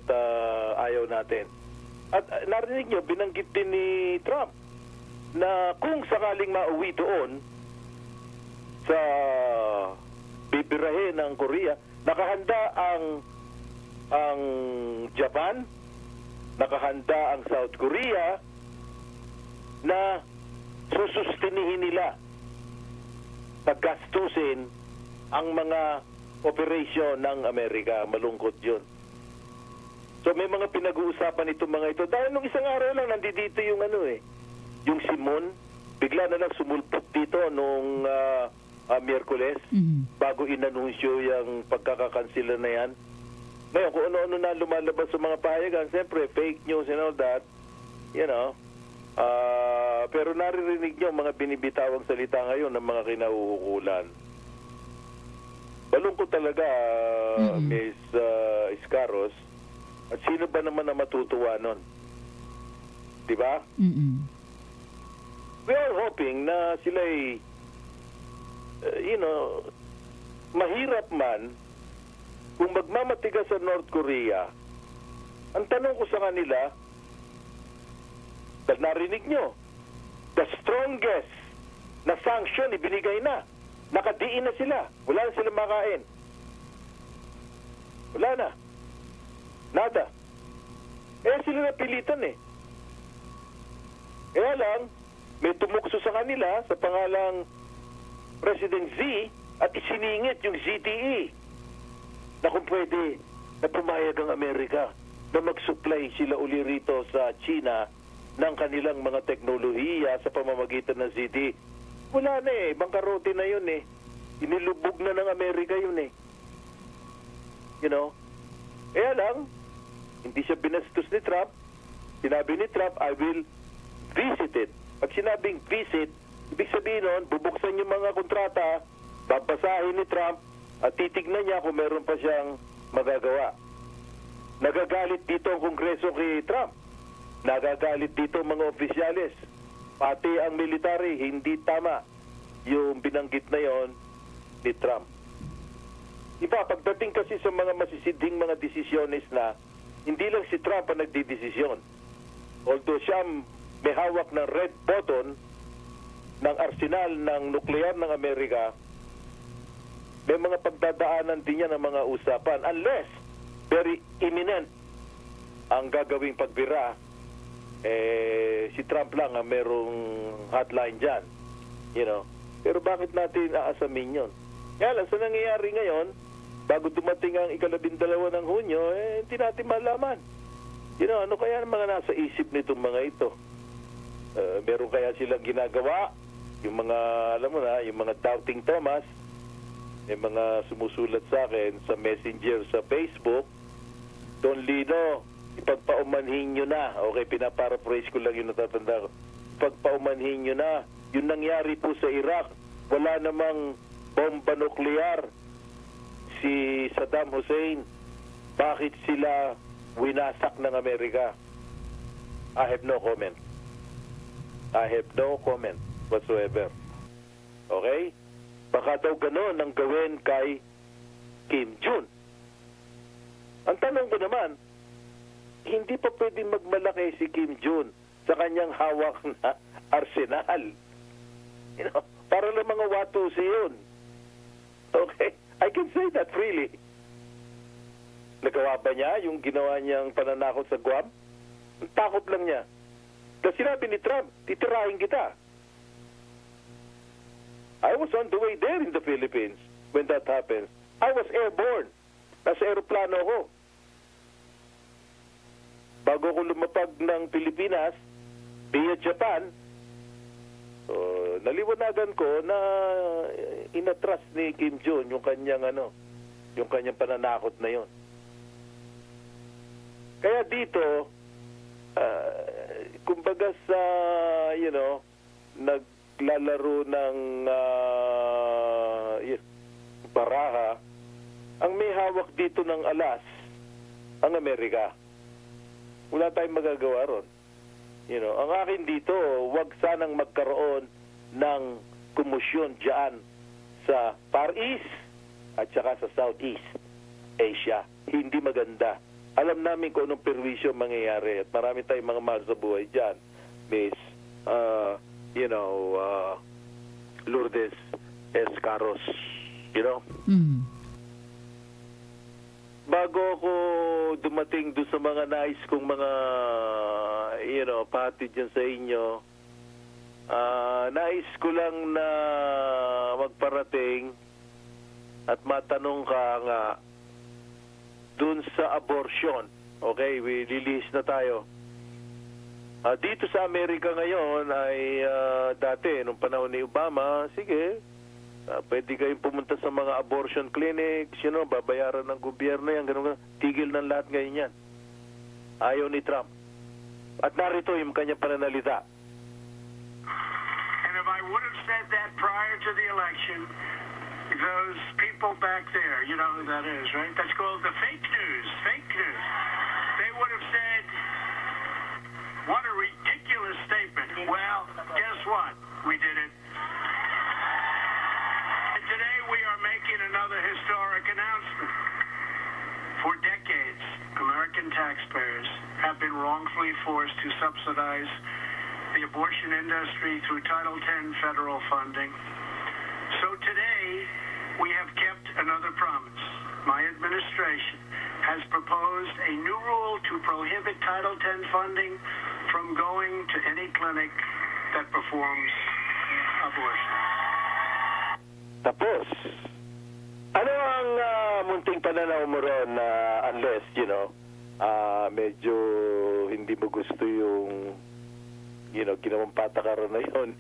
ayaw natin. At narinig nyo, binanggit din ni Trump na kung sakaling mauwi doon sa bibirahin ng Korea, nakahanda ang Japan, nakahanda ang South Korea na susustinihin nila, paggastusin ang mga operasyon ng Amerika. Malungkot yun. So may mga pinag-uusapan itong mga ito. Dahil nung isang araw lang, nandito yung yung Simon, bigla na lang sumulpot dito nung Miyerkules, bago inanunsyo yung pagkakakansila na yan. Ngayon, kung ano-ano na lumalabas sa mga pahayagan, siyempre, fake news and all that, you know, pero naririnig nyo mga binibitawang salita ngayon ng mga kinauukulan. Balungkot talaga, Ms. Escaros. At sino ba naman na matutuwa nun? Diba? We are hoping na sila'y, mahirap man kung magmamatigas sa North Korea. Ang tanong ko sa kanila, dahil narinig nyo, the strongest na sanction ibinigay na. Nakadiin na sila. Wala na sila makain. Wala na. Nada. Sila napilitan Kaya lang, may tumukso sa kanila sa pangalang President Z at isiningit yung ZTE na kung pwede na pumayag ang Amerika na mag-supply sila uli rito sa China ng kanilang mga teknolohiya sa pamamagitan ng ZTE. Wala na bangkarote na yun Inilubog na ng Amerika yun You know? Kaya lang, hindi siya binastos ni Trump. Sinabi ni Trump, I will visit it. Pag sinabing visit, ibig sabihin nun, bubuksan yung mga kontrata, babasahin ni Trump, at titignan niya kung meron pa siyang magagawa. Nagagalit dito ang Kongreso kay Trump. Nagagalit dito ang mga opisyalis. Pati ang military, hindi tama yung binanggit na yon ni Trump. Iba, pagdating kasi sa mga masisidhing mga desisyones na hindi lang si Trump ang nagdidesisyon. Although siya may hawak ng red button ng arsenal ng nuklear ng Amerika, may mga pagdadaanan din niya ng mga usapan unless very imminent ang gagawing pagbira. Si Trump lang ang merong hotline dyan. You know? Pero bakit natin aasamin yun? Kaya lang, sa nangyayari ngayon, bago dumating ang ika-12 ng Hunyo, hindi natin malaman. You know, ano kaya ang mga nasa isip nitong mga ito? Meron kaya silang ginagawa? Yung mga, alam mo na, yung mga doubting Thomas, may mga sumusulat sa akin sa messenger sa Facebook, Don Lino, ipagpaumanhin nyo na. Okay, pinaparaphrase ko lang yung natatanda ko. Ipagpaumanhin nyo na. Yung nangyari po sa Iraq, wala namang bomba nuklear si Saddam Hussein. Bakit sila winasak ng Amerika? I have no comment. I have no comment whatsoever. Okay? Baka daw gano'n ang gawin kay Kim Jong. Ang tanong ko naman, hindi pa pwedeng magmalaki si Kim Jong sa kanyang hawak na arsenal. You know, para lang mga watusi yun. Okay? I can say that freely. Nagawa ba niya yung ginawa niyang pananakot sa Guam? Ang takot lang niya. Kasi sinabi ni Trump, titirahin kita. I was on the way there in the Philippines when that happened. I was airborne. Nasa aeroplano ko. Bago ko lumapag ng Pilipinas, via Japan, naliwanagan ko na inatras ni Kim Jong yung kanyang pananakot na yon. Kaya dito, kumbaga sa, naglalaro ng baraha, ang may hawak dito ng alas, ang Amerika. Wala tayong magagawa ron. Ang akin dito, wag sanang magkaroon ng komosyon dyan sa Far East at saka sa Southeast Asia. Hindi maganda. Alam namin kung anong perwisyo mangyayari at marami tayong mga mahal sa buhay dyan. Miss, Lourdes Escaros, bago ako dumating doon sa mga nais kong mga, pati dyan sa inyo, nais ko lang na magparating at matanong ka nga doon sa abortion. Okay, lilihis na tayo. Dito sa Amerika ngayon ay dati, nung panahon ni Obama, sige, pwede kayong pumunta sa mga abortion clinics, babayaran ng gobyerno yan, ganun, tigil ng lahat ngayon yan. Ayaw ni Trump. At narito yung kanyang pananalita. And if I would have said that prior to the election, those people back there, you know who that is, right? That's called the fake news. Fake news. They would have said, what a ridiculous statement. Well, guess what? We did it. And today we are making another historic announcement. For decades, American taxpayers have been wrongfully forced to subsidize the abortion industry through Title X federal funding. So today, we have kept another promise. My administration has proposed a new rule to prohibit Title X funding from going to any clinic that performs abortion. Tapos, ano ang munting pananaw mo ron unless, medyo hindi mo gusto yung, ginawang patakaran na yun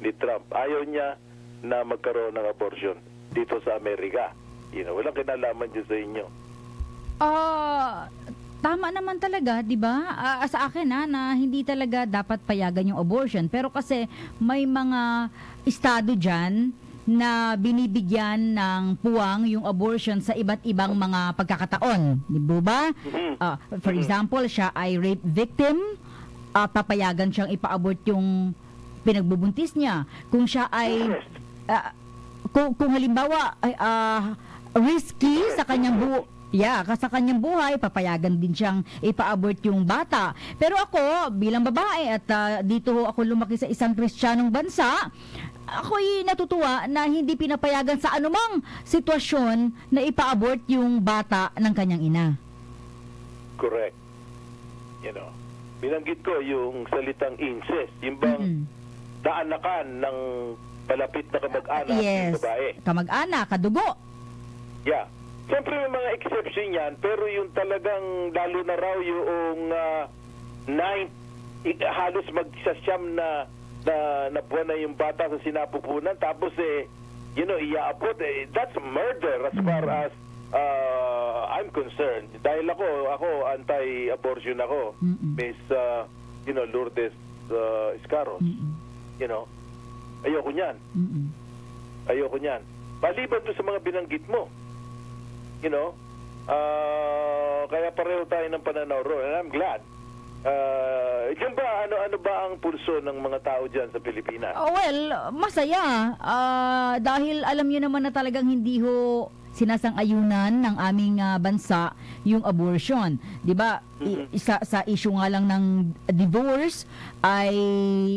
ni Trump. Ayaw niya na magkaroon ng abortion dito sa Amerika. Walang kinalaman dyan sa inyo. Tama naman talaga, 'di ba? Sa akin na hindi talaga dapat payagan yung abortion. Pero kasi may mga estado diyan na binibigyan ng puwang yung abortion sa iba't ibang mga pagkakataon, 'di ba? For example, siya ay rape victim, papayagan siyang ipa-abort yung pinagbubuntis niya. Kung siya ay kung halimbawa risky sa kanyang sa kanyang buhay, papayagan din siyang ipa-abort yung bata. Pero ako, bilang babae at dito ako lumaki sa isang Kristiyanong bansa, ako'y natutuwa na hindi pinapayagan sa anumang sitwasyon na ipa-abort yung bata ng kanyang ina. Correct. Binanggit ko yung salitang incest, yung bang daanakan ng palapit na kamag-anak ng babae. Kamag-anak, kadugo. Yeah. Siyempre may mga exception yan, pero yung talagang lalo na raw yung halos magsasyam na buwan na yung bata sa sinapupunan, tapos iaabot, that's murder as far as I'm concerned. Dahil ako anti-abortion ako, Miss Lourdes Escaros. Ayoko niyan. Ayoko niyan. Maliban to sa mga binanggit mo. Kaya pareho tayo ng pananaw ron. And I'm glad. Diyan ba, ano ba ang pulso ng mga tao dyan sa Pilipinas? Well, masaya. Dahil alam niyo naman na talagang hindi ho sinasang-ayunan ng aming bansa yung abortion. 'Di ba? Sa issue nga lang ng divorce ay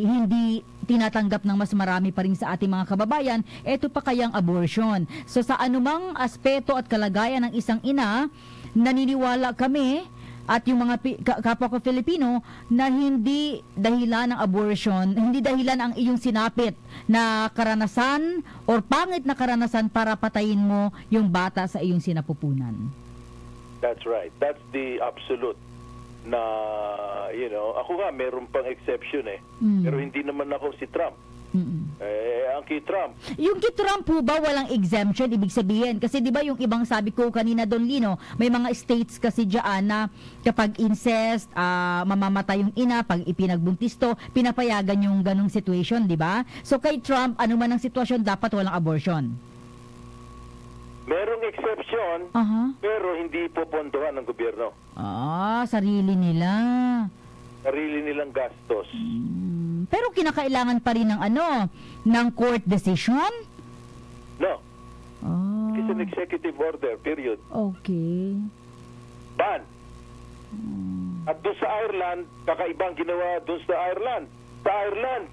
hindi tinatanggap ng mas marami pa rin sa ating mga kababayan, eto pa kayang abortion. So sa anumang aspeto at kalagayan ng isang ina, naniniwala kami at yung mga kapwa ko Filipino na hindi dahilan ng abortion, hindi dahilan ang iyong sinapit na karanasan or pangit na karanasan para patayin mo yung bata sa iyong sinapupunan. That's right. That's the absolute na, ako nga meron pang exception pero hindi naman ako si Trump. Ang kay Trump. Yung kay Trump po ba walang exemption, ibig sabihin? Kasi di ba yung ibang sabi ko kanina, Don Lino, may mga states kasi dyan na kapag incest, mamamatay yung ina, pag ipinagbuntis to, pinapayagan yung ganong situation, di ba? So kay Trump, ano man ang sitwasyon, dapat walang abortion. Merong exception, pero hindi popondohan ng gobyerno. Sarili nila. Sarili nilang gastos. Pero kinakailangan pa rin ng ng court decision? No. It's an executive order, period. Okay. Ban. At doon sa Ireland, kakaibang ginawa doon sa Ireland. Sa Ireland,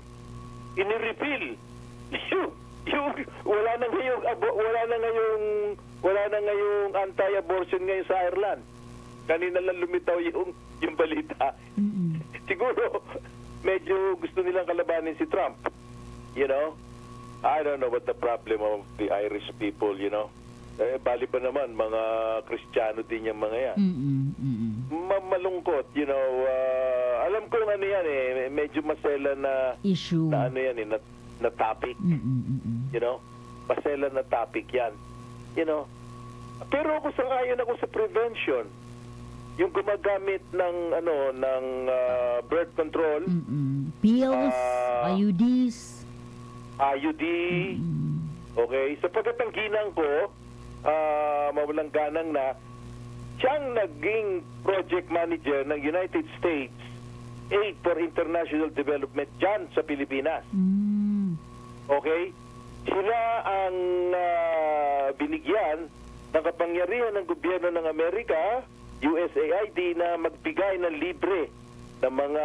ini-repeal. Yung wala na ngayong Wala na ngayong anti-abortion ngayon sa Ireland. Kanina lang lumitaw yung balita. Siguro, medyo gusto nilang kalabanin si Trump. You know? I don't know what the problem of the Irish people, you know? Bali pa naman, mga Kristiyano din yung mga yan. Malungkot, you know. Alam ko ano yan medyo masela na issue. Na ano yan na topic. You know? Masela na topic yan. You know? Pero ako sangayon ako sa prevention. Yung gumagamit ng birth control, pills, IUDs. IUD. Okay, sapagkat ang ginang ko, mawalang ganang na siyang naging project manager ng United States Aid for International Development dyan sa Pilipinas. Okay? Sila ang binigyan ng kapangyarihan ng gobyerno ng Amerika, USAID, na magbigay ng libre ng mga,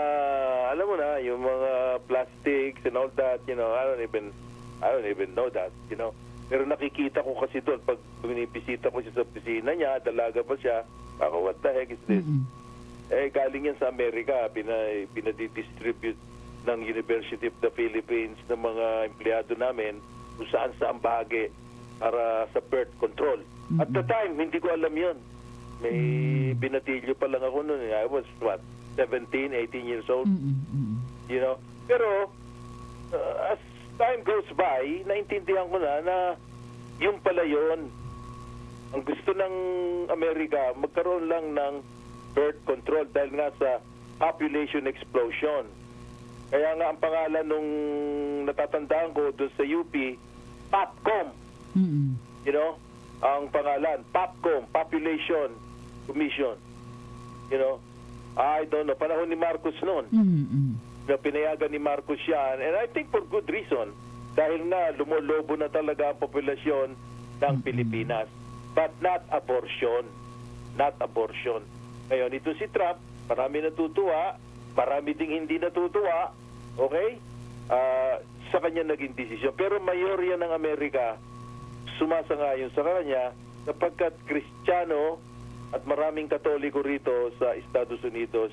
alam mo na, yung mga plastics and all that, you know. I don't even know that, you know. Pero nakikita ko kasi doon, pag binibisita ko siya sa opisina niya, dalaga pa siya, ako, what the heck is this? Galing yan sa Amerika, pinadidistribute ng University of the Philippines ng mga empleyado namin kung saan bahagi para sa birth control. At the time, hindi ko alam yun. May binatilyo pa lang ako noon. I was, 17, 18 years old? You know? Pero, as time goes by, naintindihan ko na yung pala yun. Ang gusto ng Amerika, magkaroon lang ng birth control dahil nga sa population explosion. Kaya nga ang pangalan nung natatandaan ko doon sa UP, POPCOM. You know? Ang pangalan, POPCOM, Population Commission. You know? I don't know. Panahon ni Marcos noon. Na pinayagan ni Marcos yan. And I think for good reason. Dahil nga lumolobo na talaga ang populasyon ng Pilipinas. But not abortion. Not abortion. Ngayon, ito si Trump, marami natutuwa, marami ding hindi natutuwa. Okay? Sa kanya naging desisyon. Pero mayorya ng Amerika, sumasangayon sa kanya sapagkat Kristiyano at maraming Katoliko rito sa Estados Unidos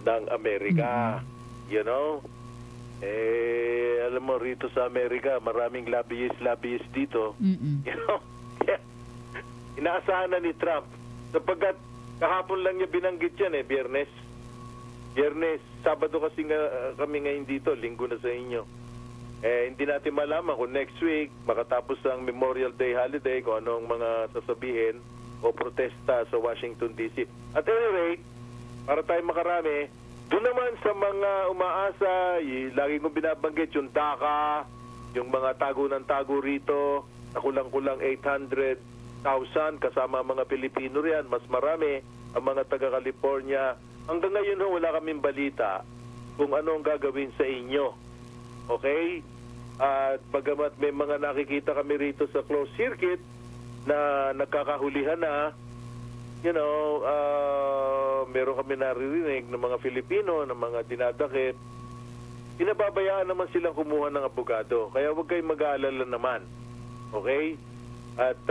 ng Amerika. You know? Alam mo, rito sa Amerika, maraming lobbyist dito. You know? Inaasahan na ni Trump. Sapagkat kahapon lang niya binanggit yan Biyernes, Sabado kasi kami ngayon dito, Linggo na sa inyo. Hindi natin malaman kung next week makatapos ang Memorial Day holiday, kung anong mga sasabihin o protesta sa Washington DC. At any rate, para tayo makarami, doon naman sa mga umaasa, lagi kong binabanggit yung DACA, yung mga tago ng tago rito, na kulang-kulang 800,000 kasama mga Pilipino riyan, mas marami ang mga taga-California. Hanggang ngayon wala kaming balita kung ano ang gagawin sa inyo. Okay? At bagamat may mga nakikita kami rito sa closed circuit na nagkakahulihan na, you know, meron kami naririnig ng mga Filipino, ng mga dinadakip, pinababayaan naman silang kumuha ng abogado. Kaya huwag kayong mag-aalala naman. Okay? At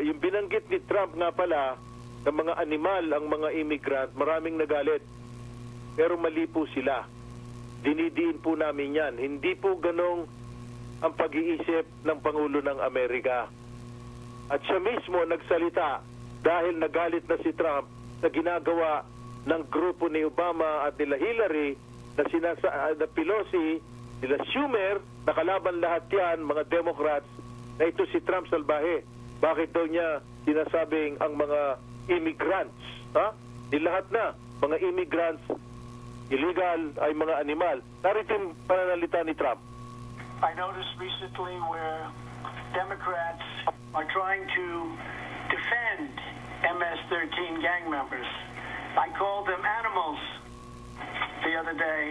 yung binanggit ni Trump nga pala, ng mga animal, ang mga immigrant, maraming nagalit. Pero mali po sila. Dinidiin po namin yan. Hindi po ganong ang pag-iisip ng Pangulo ng Amerika. At siya mismo nagsalita dahil nagalit na si Trump sa ginagawa ng grupo ni Obama at nila Hillary, na Pelosi, nila Schumer, nakalaban lahat yan, mga Democrats, na ito si Trump salbahe. Bakit daw niya sinasabing ang mga immigrants, Di lahat na, mga immigrants, illegal, ay mga animal. Narito yung pananalita ni Trump. I noticed recently where Democrats are trying to defend MS-13 gang members. I called them animals the other day,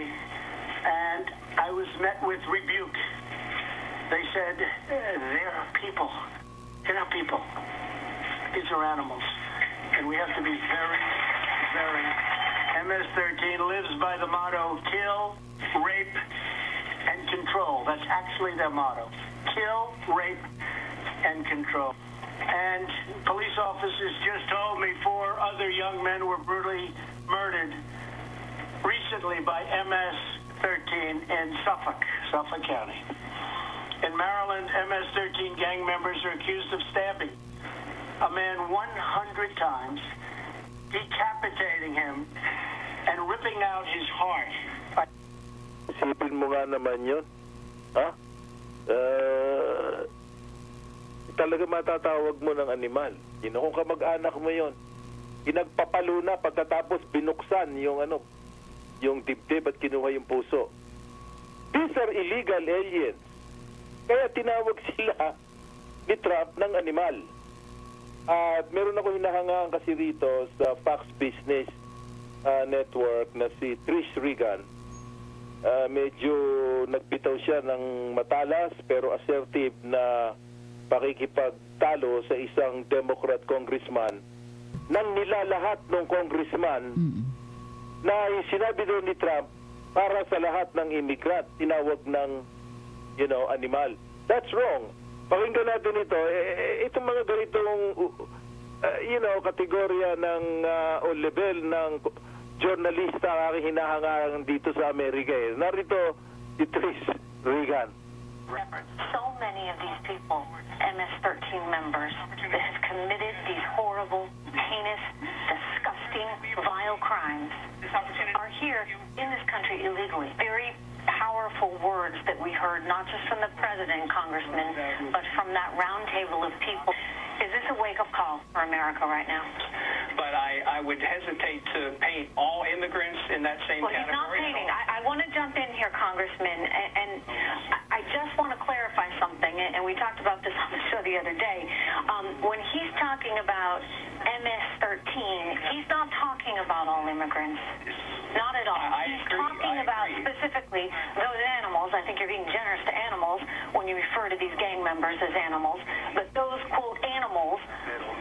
and I was met with rebuke. They said, they're people. They're not people. These are animals. And we have to be very, very... MS-13 lives by the motto, kill, rape, and control. That's actually their motto. Kill, rape, and control. And police officers just told me 4 other young men were brutally murdered recently by MS-13 in Suffolk County. In Maryland, MS-13 gang members are accused of stabbing a man 100 times, decapitating him, and ripping out his heart. Isipin mo nga naman yun. Ha? Talaga matatawag mo ng animal. Kung kamag-anak mo yon, pinagpapalo na pagkatapos binuksan yung dibdib at kinuha yung puso. These are illegal aliens. Kaya tinawag sila ni Trump ng animal. At meron ako hinahangaan kasi rito sa Fox Business Network na si Trish Regan. Medyo nagbitaw siya ng matalas pero assertive na pakikipagtalo sa isang Democrat congressman nang nilalahat ng congressman na sinabi doon ni Trump para sa lahat ng immigrant, tinawag ng animal. That's wrong. Pakinggan natin ito. Itong mga ganitong kategorya ng o level ng journalista ang aking hinahangaan dito sa Amerika. Narito si Trish Regan. So many of these people, MS-13 members, that have committed these horrible, heinous, disgusting, vile crimes, are here in this country illegally. Very powerful words that we heard, not just from the president, Congressman, but from that round table of people. Is this a wake-up call for America right now? But I would hesitate to paint all immigrants in that same category. Well, he's not painting. I want to jump in here, Congressman, and I just want to clarify something, and we talked about this on the show the other day. When he's talking about MS-13, he's not talking about all immigrants. Not at all. He's talking about specifically those animals. I think you're being generous to animals when you refer to these gang members as animals, but those, quote, animals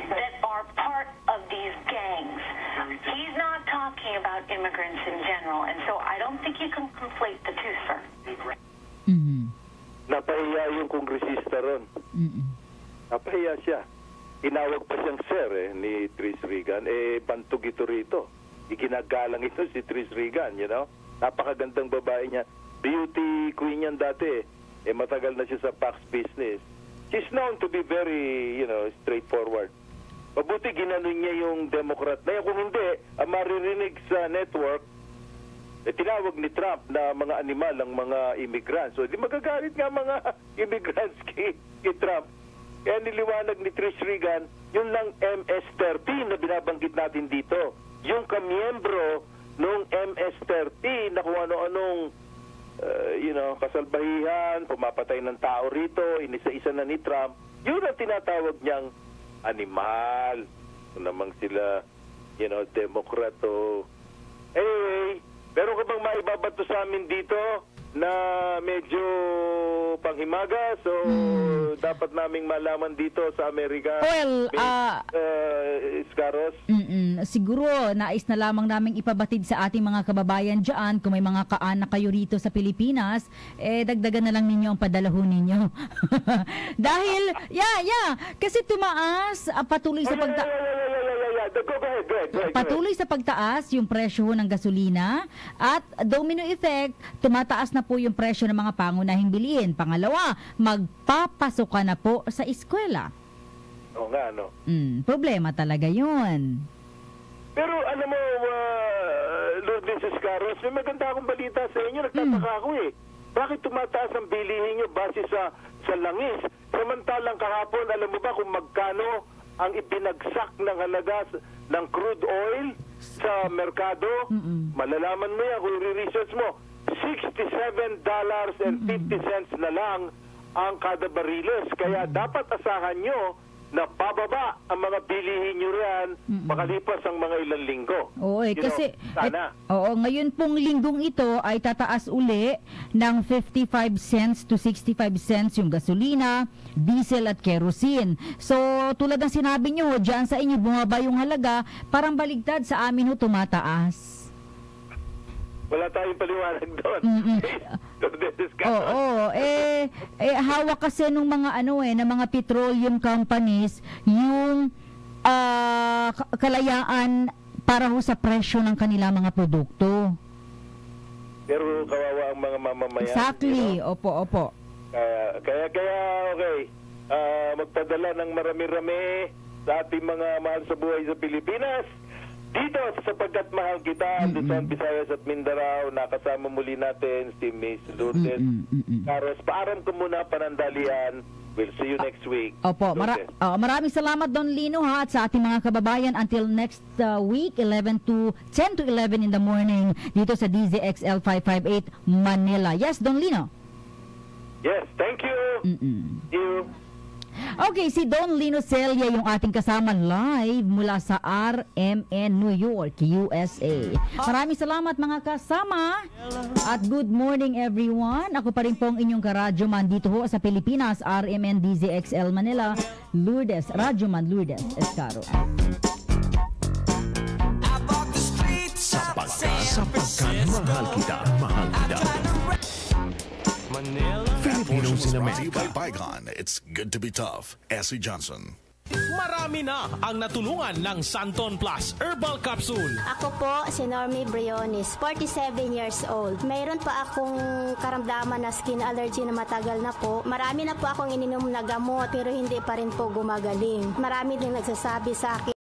that are part of these gangs. He's not talking about immigrants in general, and so I don't think you can conflate the two, sir. Napahiya yung kongresista ron. Napahiya siya. Tinawag pa siyang sir ni Trish Regan. Bantog ito rito. Ikinagalang ito si Trish Regan, Napakagandang babae niya. Beauty queen yan dati. Matagal na siya sa Fox Business. She's known to be very, straightforward. Mabuti ginanon niya yung Democrat na yan. Kung hindi, ang maririnig sa network, tinawag ni Trump na mga animal ang mga immigrants. So, di magagalit nga mga immigrants kay Trump. Kaya niliwanag ni Trish Regan, yun lang MS-13 na binabanggit natin dito. Yung kamiyembro nung MS-13 na kung ano-anong kasalbahihan, pumapatay ng tao rito, inisa-isa na ni Trump, yun ang tinatawag niyang animal. Kung namang sila, Democrat o... Anyway, meron ka bang maibabato sa amin dito na medyo panghimaga? So, dapat naming malaman dito sa Amerika. Well, Iskaros? Siguro, nais na lamang naming ipabatid sa ating mga kababayan dyan, kung may mga kaanak kayo rito sa Pilipinas, dagdagan na lang ninyo ang padalahon ninyo. Dahil, kasi tumaas, patuloy sa patuloy sa pagtaas yung presyo ng gasolina at domino effect, tumataas na po yung presyo ng mga pangunahing bilihin. Pangalawa, magpapasok ka na po sa eskwela. Oo nga, problema talaga yun. Pero alam mo, Lourdes Escaros, may maganda akong balita sa inyo. Nagtataka ako Bakit tumataas ang bilihin nyo base sa langis? Samantalang kahapon, alam mo ba kung magkano ang ibinagsak ng halaga ng crude oil sa merkado? Malalaman mo yan kung i-research mo. $67.50 na lang ang kada bariles. Kaya dapat asahan nyo na pababa ang mga bilihin nyo riyan makalipas ang mga ilang linggo. Oo, kasi sana. Ngayon pong linggong ito ay tataas uli ng 55 cents to 65 cents yung gasolina, diesel at kerosene. So, tulad ng sinabi nyo, dyan sa inyo bumaba yung halaga, parang baligtad sa amin tumataas. Wala tayong paliwanag doon. Oo, hawak kasi nung mga ng mga petroleum companies yung kalayaan para ho sa presyo ng kanila mga produkto. Pero kawawa ang mga mamamayan. Exactly. Opo. Kaya okay. Magpadala ng marami-rami sa ating mga mahal sa buhay sa Pilipinas. Dito sa Sapagkat Mahal Kita, Luzon, Visayas at Mindanao, nakasama muli natin si Miss Lourdes Caros. Paaram ko muna panandalian. We'll see you next week. Opo, maraming salamat Don Lino ha, at sa ating mga kababayan until next week 10 to 11 in the morning dito sa DZXL 558 Manila. Yes, Don Lino. Yes, thank you. Thank you. Okay, si Don Lino Celia yung ating kasama live mula sa RMN New York, USA. Maraming salamat mga kasama at good morning everyone. Ako pa rin po ang inyong karadyoman dito ho sa Pilipinas, RMN DZXL Manila, Radyoman Lourdes Escaro. Sapagkat mahal kita, mahal kita. Filipinos in America. By Bygone, it's good to be tough. Essie Johnson. Marami na ang natulungan ng Santon Plus Herbal Capsule. Ako po si Normie Briones, 47 years old. Mayroon pa akong karamdaman na skin allergy na matagal na po. Marami na po akong ininom na gamot pero hindi pa rin po gumagaling. Marami din nagsasabi sa akin